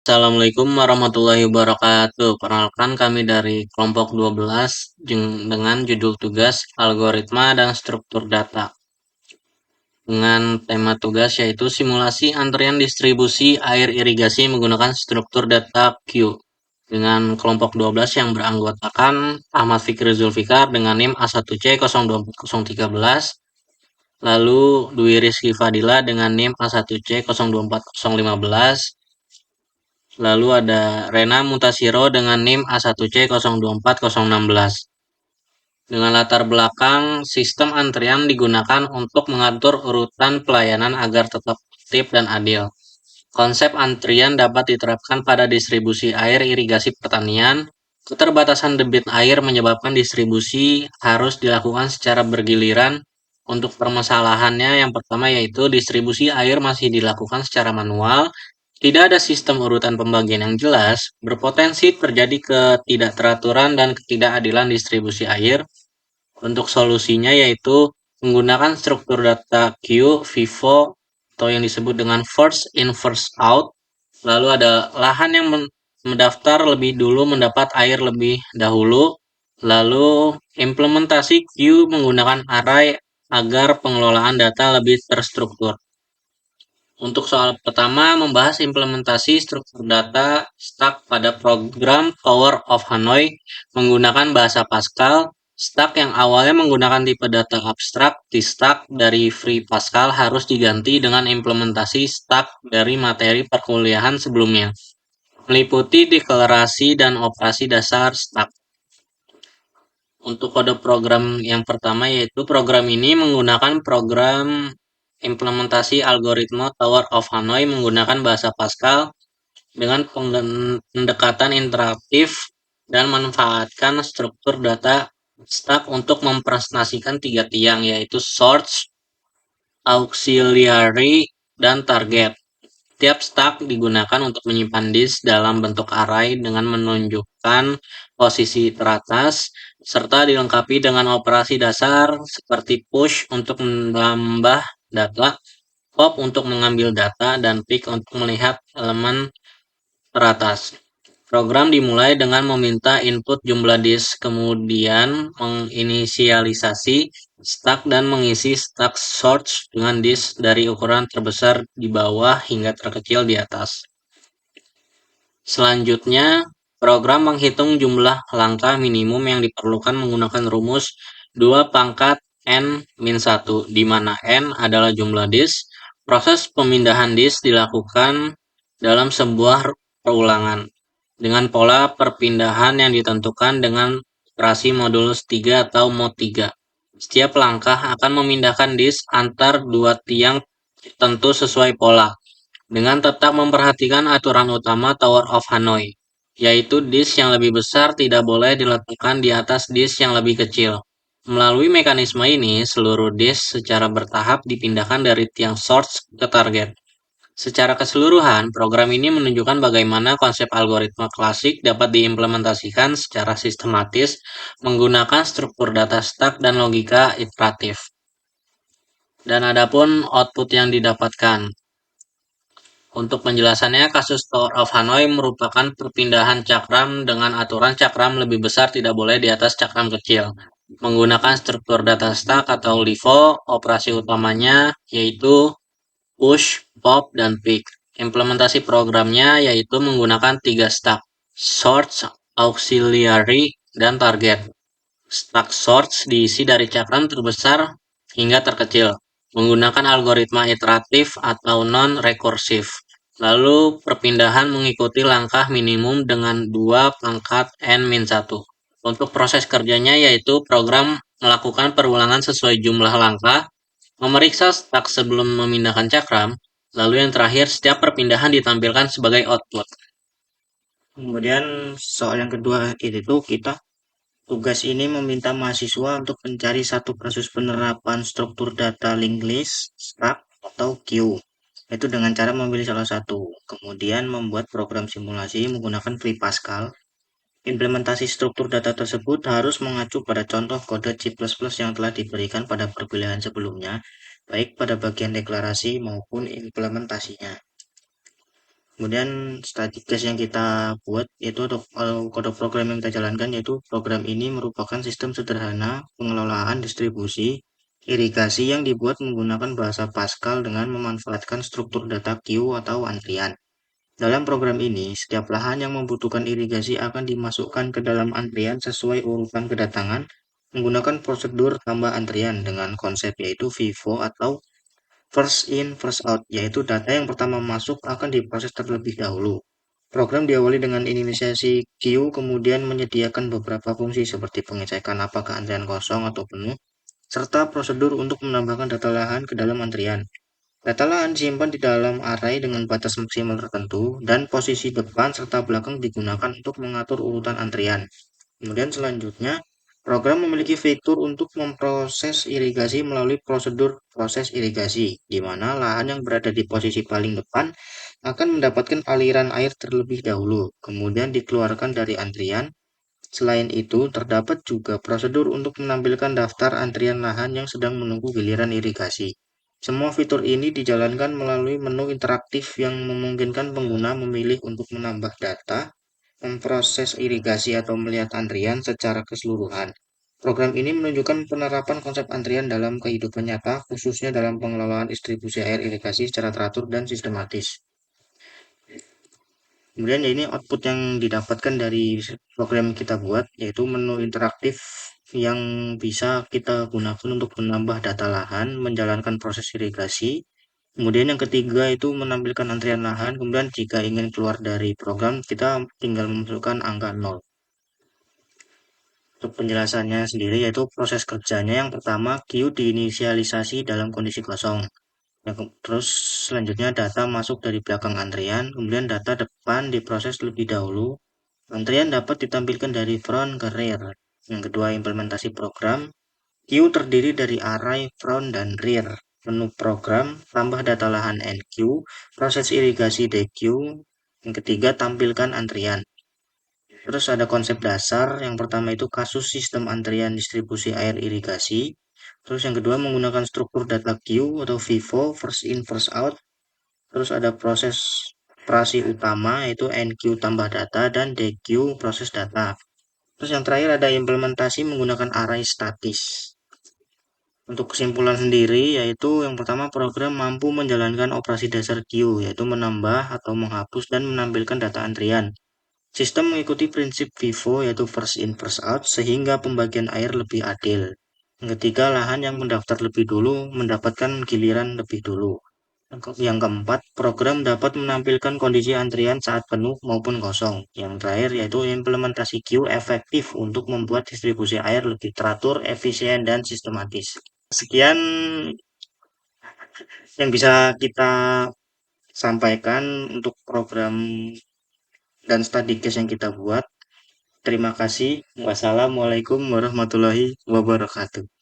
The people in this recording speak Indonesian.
Assalamualaikum warahmatullahi wabarakatuh. Perkenalkan kami dari kelompok 12 dengan judul tugas algoritma dan struktur data. Dengan tema tugas yaitu simulasi antrian distribusi air irigasi menggunakan struktur data Q. Dengan kelompok 12 yang beranggotakan Ahmad Fikri Zulfikar dengan NIM A1C024013, lalu Dwi Rizky Fadila dengan NIM A1C024015, lalu ada Rena Mutasiro dengan NIM A1C024016. Dengan latar belakang, sistem antrian digunakan untuk mengatur urutan pelayanan agar tetap tertib dan adil. Konsep antrian dapat diterapkan pada distribusi air irigasi pertanian. Keterbatasan debit air menyebabkan distribusi harus dilakukan secara bergiliran. Untuk permasalahannya, yang pertama yaitu distribusi air masih dilakukan secara manual. Tidak ada sistem urutan pembagian yang jelas, berpotensi terjadi ketidakteraturan dan ketidakadilan distribusi air. Untuk solusinya yaitu menggunakan struktur data Q, FIFO, atau yang disebut dengan first in first out. Lalu ada lahan yang mendaftar lebih dulu mendapat air lebih dahulu. Lalu implementasi Q menggunakan array agar pengelolaan data lebih terstruktur. Untuk soal pertama, membahas implementasi struktur data stack pada program Power of Hanoi menggunakan bahasa Pascal. Stack yang awalnya menggunakan tipe data abstrak di stack dari Free Pascal harus diganti dengan implementasi stack dari materi perkuliahan sebelumnya, meliputi deklarasi dan operasi dasar stack. Untuk kode program yang pertama yaitu program ini menggunakan program implementasi algoritma Tower of Hanoi menggunakan bahasa Pascal dengan pendekatan interaktif dan manfaatkan struktur data stack untuk mempresentasikan tiga tiang yaitu source, auxiliary, dan target. Tiap stack digunakan untuk menyimpan disk dalam bentuk array dengan menunjukkan posisi teratas, serta dilengkapi dengan operasi dasar seperti push untuk menambah data, pop untuk mengambil data, dan pick untuk melihat elemen teratas. Program dimulai dengan meminta input jumlah disk, kemudian menginisialisasi stack dan mengisi stack source dengan disk dari ukuran terbesar di bawah hingga terkecil di atas. Selanjutnya, program menghitung jumlah langkah minimum yang diperlukan menggunakan rumus 2 pangkat n-1, di mana n adalah jumlah disk. Proses pemindahan disk dilakukan dalam sebuah perulangan dengan pola perpindahan yang ditentukan dengan operasi modulus 3 atau mod 3. Setiap langkah akan memindahkan disk antar dua tiang tentu sesuai pola, dengan tetap memperhatikan aturan utama Tower of Hanoi, yaitu disk yang lebih besar tidak boleh diletakkan di atas disk yang lebih kecil. Melalui mekanisme ini, seluruh disk secara bertahap dipindahkan dari tiang source ke target. Secara keseluruhan, program ini menunjukkan bagaimana konsep algoritma klasik dapat diimplementasikan secara sistematis menggunakan struktur data stack dan logika iteratif. Dan adapun output yang didapatkan. Untuk penjelasannya, kasus Tower of Hanoi merupakan perpindahan cakram dengan aturan cakram lebih besar tidak boleh di atas cakram kecil. Menggunakan struktur data stack atau LIFO, operasi utamanya yaitu push, pop, dan pick. Implementasi programnya yaitu menggunakan 3 stack, source, auxiliary, dan target. Stack source diisi dari cakram terbesar hingga terkecil, menggunakan algoritma iteratif atau non-rekursif. Lalu perpindahan mengikuti langkah minimum dengan 2 pangkat n-1. Untuk proses kerjanya yaitu program melakukan perulangan sesuai jumlah langkah, memeriksa stack sebelum memindahkan cakram, lalu yang terakhir setiap perpindahan ditampilkan sebagai output. Kemudian soal yang kedua itu kita tugas ini meminta mahasiswa untuk mencari satu kasus penerapan struktur data linked list, stack, atau queue. Itu dengan cara memilih salah satu. Kemudian membuat program simulasi menggunakan Free Pascal. Implementasi struktur data tersebut harus mengacu pada contoh kode C++ yang telah diberikan pada perkuliahan sebelumnya, baik pada bagian deklarasi maupun implementasinya. Kemudian static case yang kita buat yaitu kode program yang kita jalankan, yaitu program ini merupakan sistem sederhana pengelolaan distribusi irigasi yang dibuat menggunakan bahasa Pascal dengan memanfaatkan struktur data queue atau antrian. Dalam program ini, setiap lahan yang membutuhkan irigasi akan dimasukkan ke dalam antrian sesuai urutan kedatangan menggunakan prosedur tambah antrian dengan konsep yaitu FIFO atau first in, first out, yaitu data yang pertama masuk akan diproses terlebih dahulu. Program diawali dengan inisiasi queue, kemudian menyediakan beberapa fungsi seperti pengecekan apakah antrian kosong atau penuh, serta prosedur untuk menambahkan data lahan ke dalam antrian. Data lahan disimpan di dalam array dengan batas maksimal tertentu, dan posisi depan serta belakang digunakan untuk mengatur urutan antrian. Kemudian selanjutnya, program memiliki fitur untuk memproses irigasi melalui prosedur proses irigasi, di mana lahan yang berada di posisi paling depan akan mendapatkan aliran air terlebih dahulu, kemudian dikeluarkan dari antrian. Selain itu, terdapat juga prosedur untuk menampilkan daftar antrian lahan yang sedang menunggu giliran irigasi. Semua fitur ini dijalankan melalui menu interaktif yang memungkinkan pengguna memilih untuk menambah data, memproses irigasi atau melihat antrian secara keseluruhan. Program ini menunjukkan penerapan konsep antrian dalam kehidupan nyata, khususnya dalam pengelolaan distribusi air irigasi secara teratur dan sistematis. Kemudian ya ini output yang didapatkan dari program kita buat, yaitu menu interaktif yang bisa kita gunakan untuk menambah data lahan, menjalankan proses irigasi. Kemudian yang ketiga itu menampilkan antrian lahan. Kemudian jika ingin keluar dari program, kita tinggal memasukkan angka 0. Untuk penjelasannya sendiri yaitu proses kerjanya yang pertama queue diinisialisasi dalam kondisi kosong. Terus selanjutnya data masuk dari belakang antrian, kemudian data depan diproses lebih dahulu. Antrian dapat ditampilkan dari front ke rear. Yang kedua, implementasi program. Queue terdiri dari array, front, dan rear. Menu program, tambah data lahan NQ, proses irigasi DQ. Yang ketiga, tampilkan antrian. Terus ada konsep dasar, yang pertama itu kasus sistem antrian distribusi air irigasi. Terus yang kedua menggunakan struktur data queue atau FIFO, first in first out. Terus ada proses operasi utama yaitu NQ tambah data dan DQ proses data. Terus yang terakhir ada implementasi menggunakan array statis. Untuk kesimpulan sendiri yaitu yang pertama program mampu menjalankan operasi dasar queue yaitu menambah atau menghapus dan menampilkan data antrian. Sistem mengikuti prinsip FIFO yaitu first in first out sehingga pembagian air lebih adil. Yang ketiga, lahan yang mendaftar lebih dulu mendapatkan giliran lebih dulu. Yang keempat, program dapat menampilkan kondisi antrian saat penuh maupun kosong. Yang terakhir yaitu implementasi queue efektif untuk membuat distribusi air lebih teratur, efisien, dan sistematis. Sekian yang bisa kita sampaikan untuk program dan study case yang kita buat. Terima kasih. Wassalamualaikum warahmatullahi wabarakatuh.